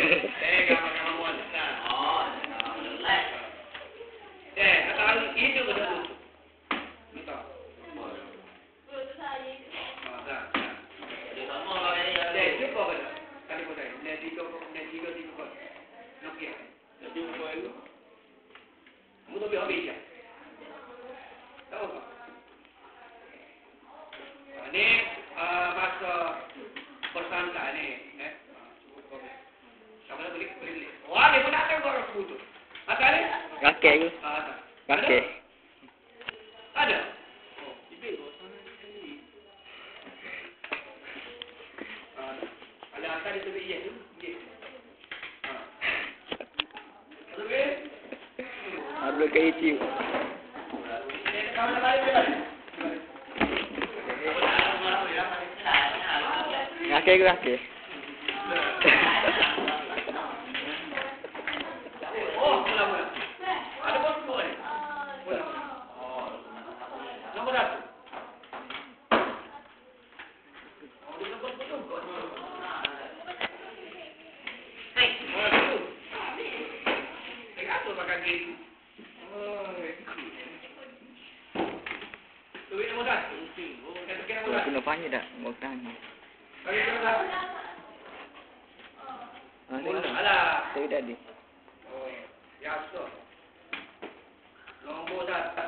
Tega makan mon. Oh, lek. Kata ini udah lucu. Kita. Cukup kan? Kali kau tanya, tiga kau. Nokia. Jadi kau itu, kamu tu biar habis ya. Tahu tak? Ini masa persangka ni, Kamu nak beli. Wah, ni pun ada orang sebut. Ada ni? Kakek tu. Ada. Kakek. Ada. Ada angka di tepi tu. Ada ke itu. Kakek tu kakek. Oh, mula. Ada pun boleh. Nombor satu. Kena panjang tak? Mau tanya. Saya dah di. Ya, so. Nombor satu.